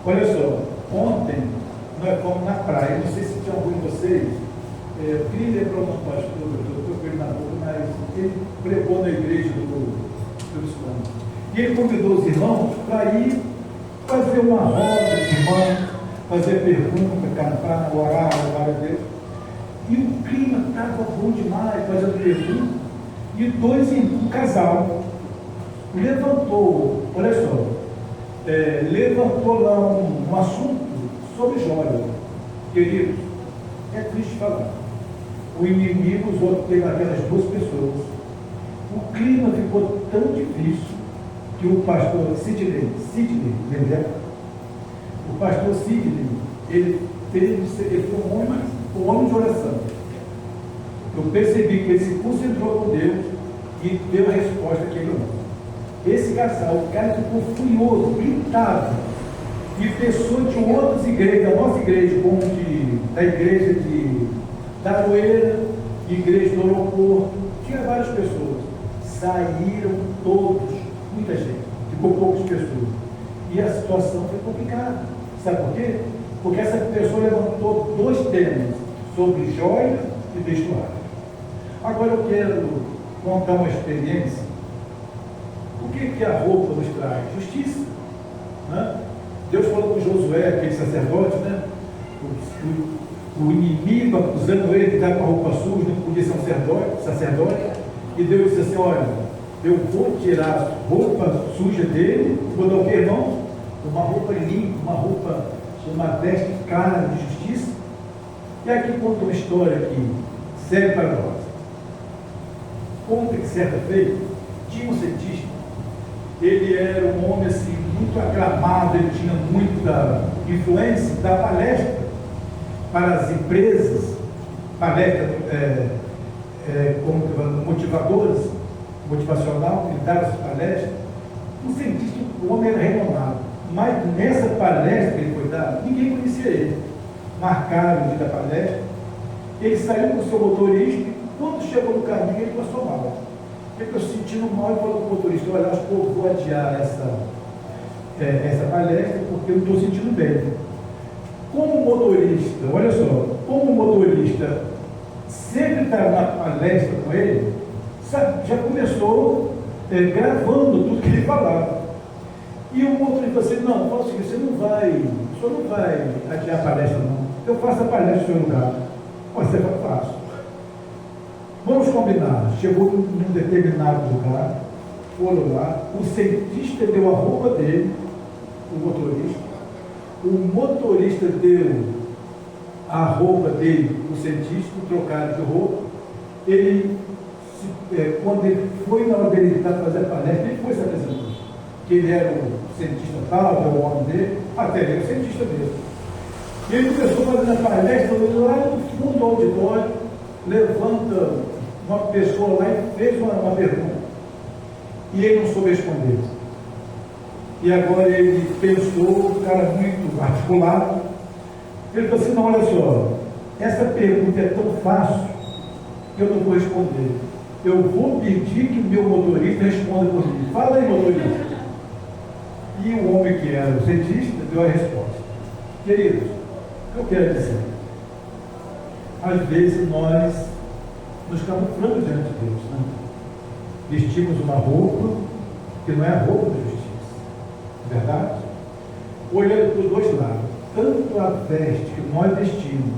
[SPEAKER 1] Olha só, ontem nós fomos na praia, não sei se tinha algum de vocês, eu queria lembrar o nome do pastor, eu estou com ele na boca, mas ele pregou na igreja do Islã. E ele convidou os irmãos para ir fazer uma roda de irmãos, fazer pergunta, cantar, orar a Deus. E o clima estava bom demais, fazendo pergunta. E um casal levantou, olha só, levantou lá um assunto sobre joia. Queridos, é triste falar. O inimigo usou aquelas duas pessoas. O clima ficou tão difícil que o pastor Sidney, lembra? O pastor Sidney, ele foi um homem de oração. Eu percebi que ele se concentrou com Deus e deu a resposta que ele não. Esse casal, o cara ficou furioso, gritava. E pessoas de outras igrejas, da nossa igreja, como da igreja de Taroeira, igreja do aeroporto, tinha várias pessoas. Saíram todos, muita gente, ficou poucas pessoas. E a situação foi complicada. Sabe por quê? Porque essa pessoa levantou dois temas, sobre joias e vestuário. Agora eu quero contar uma experiência. O que a roupa nos traz? Justiça. Né? Deus falou com Josué, aquele sacerdote, né? O inimigo acusando ele de estar com a roupa suja, não podia ser um sacerdote, e Deus disse assim: olha, eu vou tirar a roupa suja dele, vou dar o que, irmão? Uma roupa limpa, uma veste cara de justiça. E aqui conta uma história que serve para nós. Conta que certa feita tinha um cientista, ele era um homem assim, muito aclamado, ele tinha muita influência, da palestra para as empresas, palestra como motivadores, motivacional, ele dava as palestras. Um cientista, o homem era renomado, mas nessa palestra que ele foi dar, ninguém conhecia ele. Marcaram o dia da palestra, ele saiu com o seu motorista, e quando chegou no caminho, ele passou mal. Ele ficou se sentindo mal e falou com o motorista: olha, acho que eu vou adiar essa palestra, porque eu não estou sentindo bem. Como motorista, olha só, como motorista sempre estava na palestra com ele, sabe, já começou gravando tudo que ele falava. E o motorista falou assim: não, fala o seguinte, o senhor não vai adiar a palestra, não. Eu faço a palestra no seu lugar. Você fala: faço. Vamos combinar. Chegou num determinado lugar, foram lá, o cientista deu a roupa dele, o motorista deu a roupa dele, o cientista, trocaram de roupa. Ele, quando ele foi na hora dele fazer a palestra, ele foi se apresentar, que ele era o cientista tal, que era o homem dele, até ele era o cientista mesmo. E ele começou fazendo a palestra, lá no fundo do auditório, levanta uma pessoa lá e fez uma pergunta. E ele não soube responder. E agora ele pensou, um cara muito articulado, ele falou assim: não, olha só, essa pergunta é tão fácil que eu não vou responder. Eu vou pedir que o meu motorista responda por mim. Fala aí, motorista. E o homem que era o cientista deu a resposta. Queridos, o que eu quero dizer? Às vezes nós nos camuflamos diante de Deus, né? Vestimos uma roupa que não é a roupa da justiça, verdade? Olhando para os dois lados, tanto a veste que nós vestimos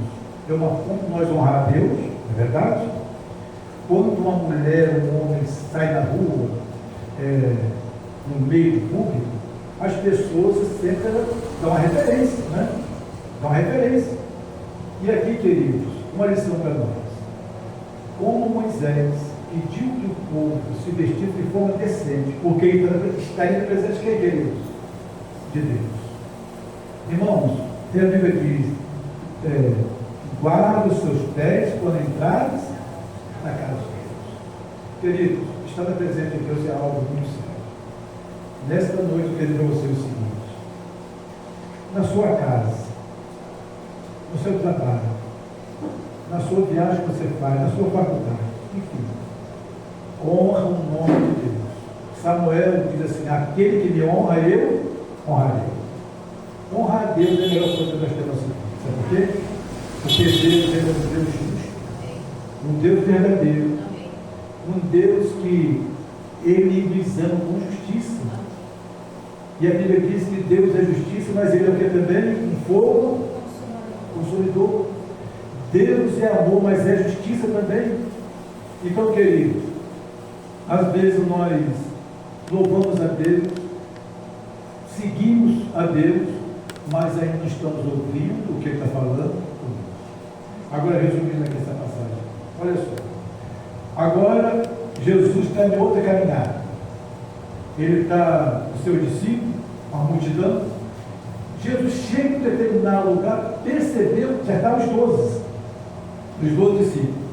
[SPEAKER 1] é uma forma de nós honrar a Deus, é verdade? Quando uma mulher, um homem sai na rua, no meio público, as pessoas sempre dão uma referência, né? Dão uma referência. E aqui, queridos, uma lição para nós. Como Moisés pediu que o povo se vestisse de forma decente, porque ele estaria presente quem, queridos? De Deus. Irmãos, tem a Bíblia que diz: guarda os seus pés quando entrares na casa de Deus. Queridos, estar presente de Deus é algo muito sério. Nesta noite eu quero dizer a você o seguinte: na sua casa, no seu trabalho, na sua viagem que você faz, na sua faculdade, enfim, honra o nome de Deus. Samuel diz assim: aquele que me honra, eu honrarei. Honrar a Deus é a melhor coisa que nós temos aqui. Sabe por quê? Porque Deus é um Deus justo, um Deus verdadeiro, um Deus que Ele nos ama com justiça. E a Bíblia diz que Deus é justiça, mas Ele é o que também? Um fogo consumidor. Deus é amor, mas é justiça também. Então, queridos, às vezes nós louvamos a Deus, seguimos a Deus, mas ainda não estamos ouvindo o que Ele está falando conosco. Agora, resumindo aqui essa passagem, olha só. Agora, Jesus está em outra caminhada. Ele está com o seu discípulo, a multidão. Jesus chega em determinado lugar, percebeu, já estavam os 12 discípulos.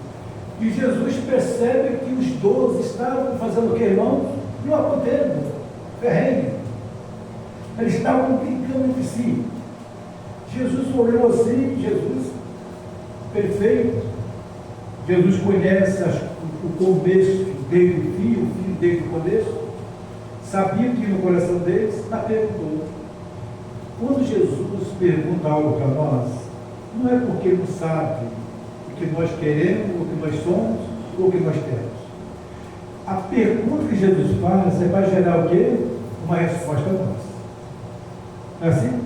[SPEAKER 1] E Jesus percebe que os 12 estavam fazendo o que, irmãos? Não acontecendo, ferrenho. Eles estavam brincando entre si. Jesus olhou assim, Jesus, perfeito. Jesus conhece o começo desde o fim desde o começo. Sabia que no coração deles, na perguntou: Quando Jesus pergunta algo para nós, não é porque não sabe o que nós queremos, o que nós somos, ou o que nós temos. A pergunta que Jesus faz é para gerar o quê? Uma resposta nossa. É assim?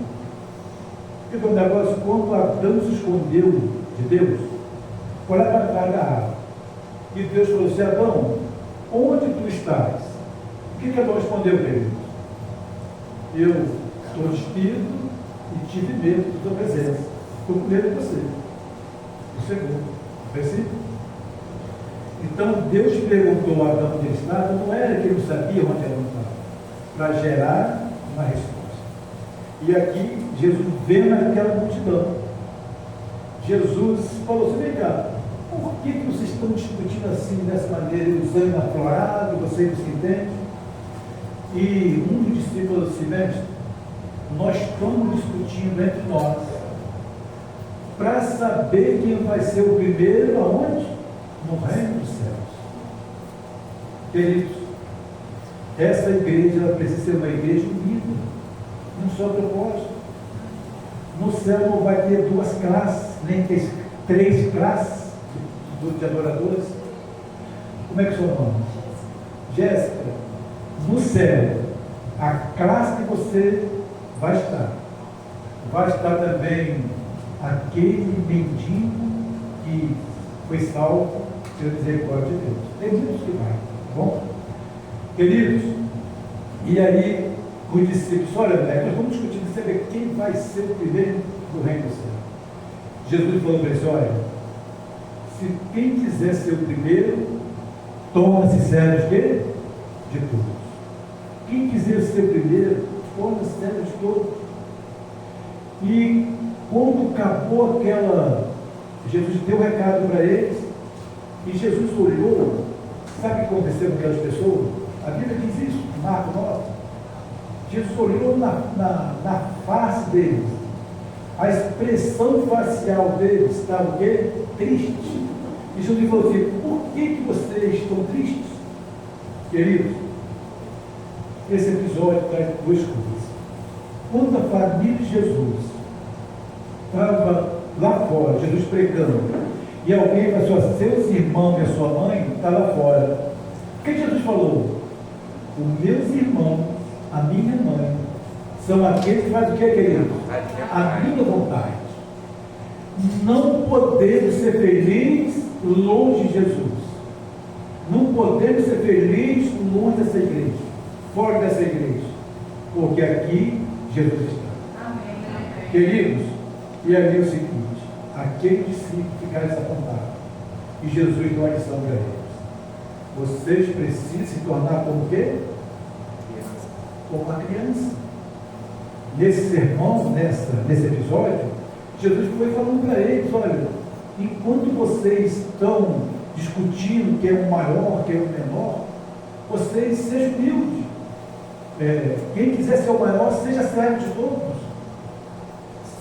[SPEAKER 1] Porque o negócio, quando Adão se escondeu de Deus, olha para trás da árvore. E Deus falou assim: Adão, onde tu estás? O que Adão respondeu para ele? Eu estou despido e tive medo da tua presença. Estou com medo de você. O segundo. Versículo. Então Deus perguntou a Adão onde ele estava, não era que ele não sabia onde Adão estava, para gerar uma resposta. E aqui Jesus veio naquela multidão. Jesus falou assim: vem cá, por que vocês estão discutindo assim, dessa maneira, usando aflorado, vocês que entendem? E um dos discípulos falou assim: mestre, nós estamos discutindo entre nós para saber quem vai ser o primeiro aonde? No reino dos céus. Queridos, essa igreja ela precisa ser uma igreja unida, num só propósito. No céu não vai ter duas classes, nem três classes de adoradores. Como é que é o seu nome? Jéssica. No céu, a classe que você vai estar também aquele mendigo que foi salvo pela misericórdia de Deus. Tem muitos que vai, tá bom? Queridos, e aí os discípulos, olha, nós vamos discutir saber quem vai ser o primeiro do reino do céu. Jesus falou para eles: olha, se quem quiser ser o primeiro, torna-se servo de quê? De todos. Quem quiser ser o primeiro, torna-se servo de todos. E quando acabou aquela, Jesus deu um recado para eles, e Jesus olhou, sabe o que aconteceu com aquelas pessoas? A Bíblia diz isso, Marcos 9. Jesus olhou na face deles, a expressão facial deles estava o quê? Triste. E Jesus falou assim: por que vocês estão tristes? Queridos, esse episódio traz duas coisas. Quando a família de Jesus estava lá fora, Jesus pregando, e alguém passou a seus irmãos e a sua mãe, está lá fora. O que Jesus falou? Os meus irmãos, a minha mãe, são aqueles que fazem o que, querido? A minha vontade. Não podemos ser felizes longe de Jesus. Não podemos ser felizes longe dessa igreja, fora dessa igreja, porque aqui Jesus está. Amém. Queridos, e ali é o seguinte: aquele discípulo ficaram desapontados, e Jesus deu a lição para eles: vocês precisam se tornar como o quê? Como uma criança. Nesse sermão, nesse episódio, Jesus foi falando para eles: olha, enquanto vocês estão discutindo quem é o maior, quem é o menor, vocês sejam humildes. Quem quiser ser o maior, seja servo de todos,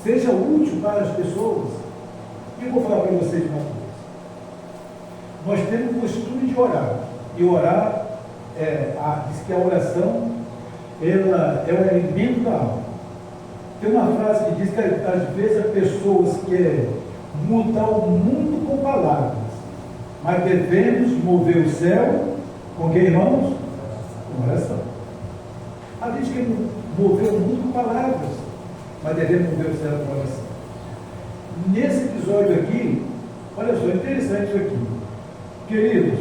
[SPEAKER 1] seja útil para as pessoas. E eu vou falar para vocês uma coisa: nós temos o costume de orar, e orar, diz que a oração ela é o alimento da alma. Tem uma frase que diz que às vezes as pessoas querem mudar o mundo com palavras, mas devemos mover o céu com que, irmãos? Com oração. A gente quer mover o mundo com palavras, mas devemos mover o céu com oração. Nesse episódio aqui, olha só, interessante isso aqui. Queridos,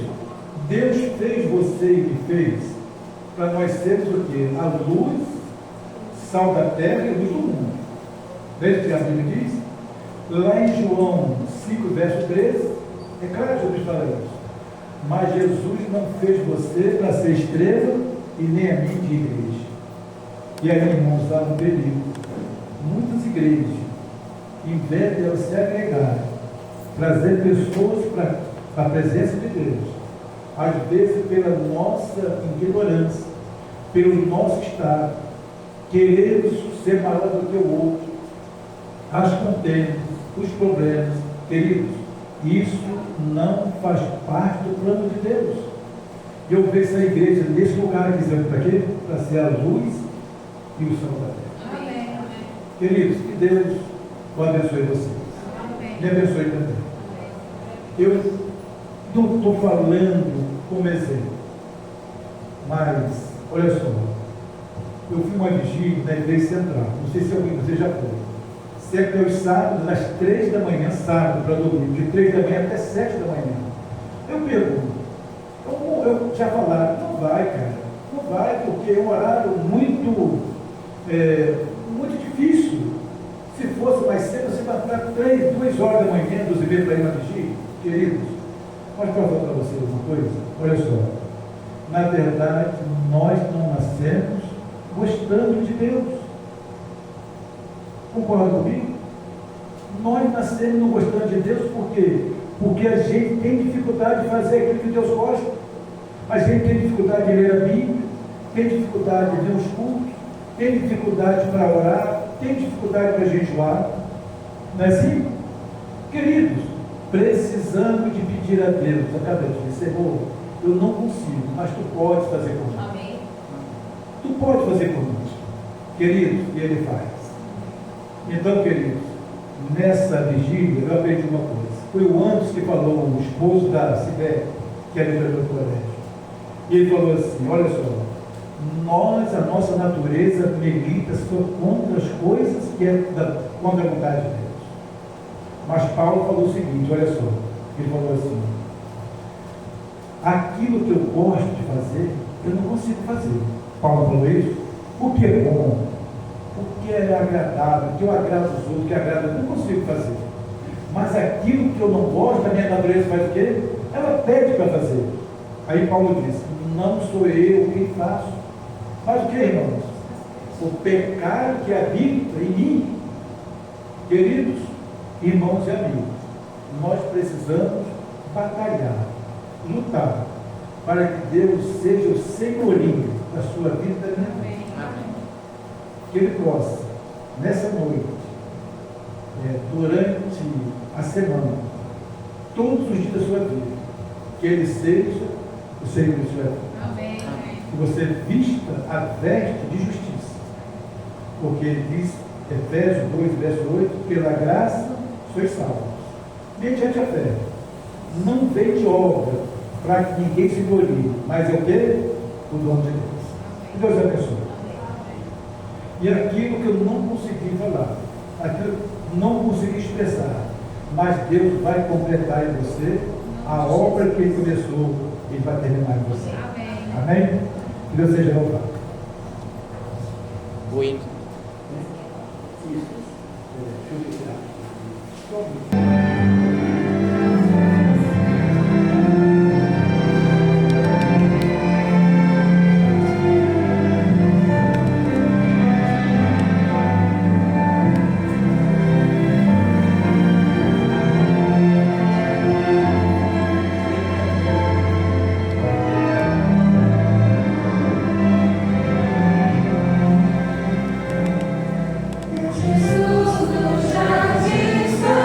[SPEAKER 1] Deus fez você e me fez para nós sermos o quê? A luz, sal da terra e luz do mundo. Veja o que a Bíblia diz. Lá em João 5, verso 13, é claro que Jesus fala isso. Mas Jesus não fez você para ser estrela e nem a mim de igreja. E aí, irmãos, está no período. Muitas igrejas, em vez de elas se agregarem, trazer pessoas para a presença de Deus, às vezes pela nossa ignorância, pelo nosso estado, queremos ser maior do que o outro, as contendas, os problemas. Queridos, isso não faz parte do plano de Deus. Eu vejo essa igreja nesse lugar, dizendo para quê? Para ser a luz e o sal da terra. Amém. Queridos, que Deus o abençoe vocês. Me abençoe também. Eu não estou falando como exemplo, mas, olha só, eu fui uma vigília na igreja central, não sei se alguém de vocês já foi, sempre aos sábados, às 3 da manhã, sábado para domingo, de 3 da manhã até 7 da manhã. Eu pergunto, eu já falaram, não vai, cara, não vai, porque é um horário muito difícil. Se fosse mais cedo, você vai para 2 horas da manhã, 2h30 para ir na vigília, queridos. Mas para falar para vocês uma coisa, olha só, na verdade, nós não nascemos gostando de Deus. Concorda comigo? Nós nascemos não gostando de Deus por quê? Porque a gente tem dificuldade de fazer aquilo que Deus gosta. A gente tem dificuldade de ler a Bíblia, tem dificuldade de ver os cultos, tem dificuldade para orar, tem dificuldade para jejuar. Não é assim? Queridos, precisamos de pedir a Deus. Acabei de dizer, Senhor, eu não consigo, mas Tu pode fazer por mim.
[SPEAKER 2] Amém.
[SPEAKER 1] Tu pode fazer por mim, queridos, e Ele faz. Então, queridos, nessa vigília eu aprendi uma coisa. Foi o Anderson que falou, o esposo da Sibete, que é diretor do colégio. E ele falou assim, olha só, a nossa natureza milita contra as coisas que contra a vontade de Deus. Mas Paulo falou o seguinte, olha só, ele falou assim, aquilo que eu gosto de fazer, eu não consigo fazer. Paulo falou isso, porque é bom, porque é agradável, porque eu agrado os outros, que agrada, eu não consigo fazer. Mas aquilo que eu não gosto, a minha natureza faz o quê? Ela pede para fazer. Aí Paulo diz, não sou eu quem faço. Faz o que, irmãos? O pecado que habita em mim. Queridos, irmãos e amigos, nós precisamos batalhar, lutar, para que Deus seja o senhorio da sua vida e da minha vida. Que Ele possa, nessa noite, durante a semana, todos os dias da sua vida, que Ele seja o Senhor da sua vida.
[SPEAKER 2] Amém.
[SPEAKER 1] Que você vista a veste de justiça. Porque Ele diz, Efésios 2, verso 8, pela graça sois salvos, mediante a fé. Não vem de obra, para que ninguém se glorie, mas é o quê? O dom de Deus. Que Deus abençoe. E aquilo que eu não consegui falar, aquilo que não consegui expressar, mas Deus vai completar em você a obra que Ele começou, Ele vai terminar em você.
[SPEAKER 2] Amém.
[SPEAKER 1] Amém? Que Deus seja louvado.
[SPEAKER 3] Vou indo.
[SPEAKER 1] Isso. Deixa eu tirar.
[SPEAKER 2] Jesus no jardim está.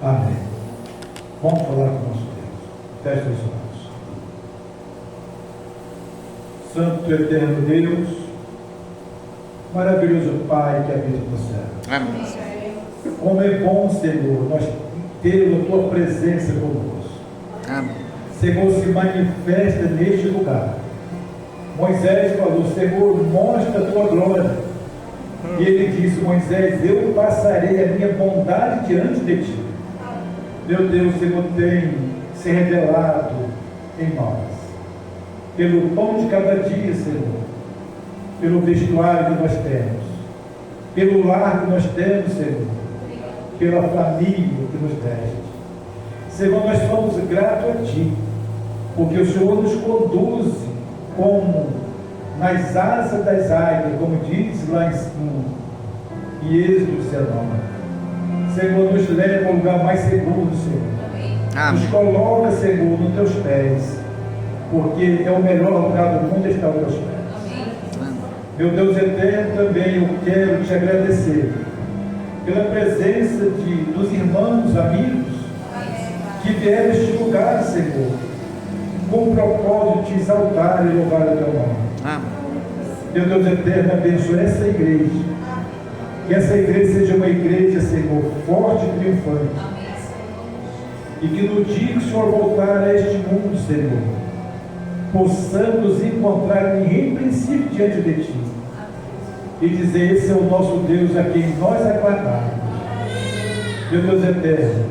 [SPEAKER 1] Amém. Vamos falar com o nosso Deus. Feche os olhos. Santo e eterno Deus, maravilhoso Pai que habita no céu.
[SPEAKER 2] Amém.
[SPEAKER 1] Como é bom, Senhor, nós termos a Tua presença conosco.
[SPEAKER 2] Amém.
[SPEAKER 1] Senhor, se manifesta neste lugar. Moisés falou, Senhor, mostra a Tua glória. E ele disse, Moisés, eu passarei a minha bondade diante de Ti. Meu Deus, Senhor, tem se revelado em nós. Pelo pão de cada dia, Senhor. Pelo vestuário que nós temos. Pelo lar que nós temos, Senhor. Pela família que nos deste. Senhor, nós somos gratos a Ti. Porque o Senhor nos conduz como nas asas das águias, como diz lá em Êxodo 19. Senhor, nos leva ao lugar mais seguro, Senhor.
[SPEAKER 2] Amém.
[SPEAKER 1] Nos coloca, Senhor, nos Teus pés, porque é o melhor lugar do mundo estar aos Teus pés.
[SPEAKER 2] Amém.
[SPEAKER 1] Meu Deus eterno, também eu quero Te agradecer pela presença dos irmãos, amigos, que vieram a este lugar, Senhor, com o propósito de Te exaltar e louvar o Teu nome.
[SPEAKER 2] Amém.
[SPEAKER 1] Meu Deus eterno, abençoe essa igreja. Que essa igreja seja uma igreja, Senhor, forte e triunfante. E que no dia que o Senhor voltar a este mundo, Senhor, possamos encontrar irrepreensível diante de Ti. E dizer, esse é o nosso Deus a quem nós aguardamos. Meu Deus eterno,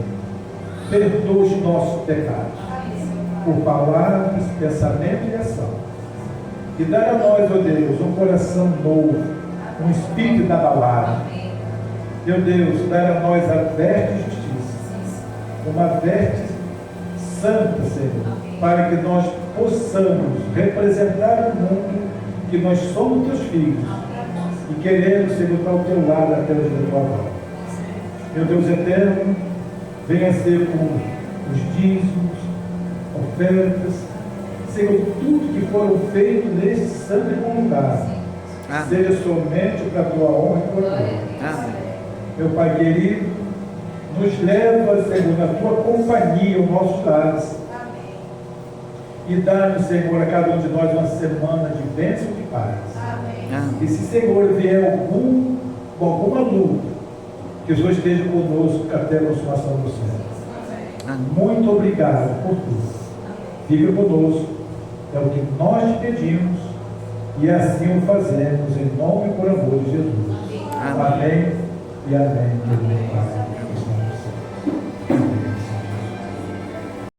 [SPEAKER 1] perdoa os nossos pecados, por palavras, pensamento e ação. E dar a nós, ó Deus, um coração novo, um espírito inabalável. Meu Deus, dar a nós a veste de justiça, uma veste santa, Senhor, para que nós possamos representar o mundo que nós somos Teus filhos e queremos, Senhor, estar ao Teu lado até o dia da Tua volta. Meu Deus eterno, venha ser com os dízimos, ofertas, Senhor, tudo que foram feito nesse santo e bom lugar, seja somente para a Tua honra e Tua glória. Meu Pai querido, nos leva, Senhor, na Tua companhia, aos nossos lares. E dá-nos, Senhor, a cada um de nós uma semana de bênção e de paz. E se, Senhor, vier alguma luta, que o Senhor esteja conosco até a consumação do céu. Muito obrigado por tudo. Fica conosco. É o que nós te pedimos. E assim o fazemos, em nome e por amor de Jesus. Amém e amém. Amém.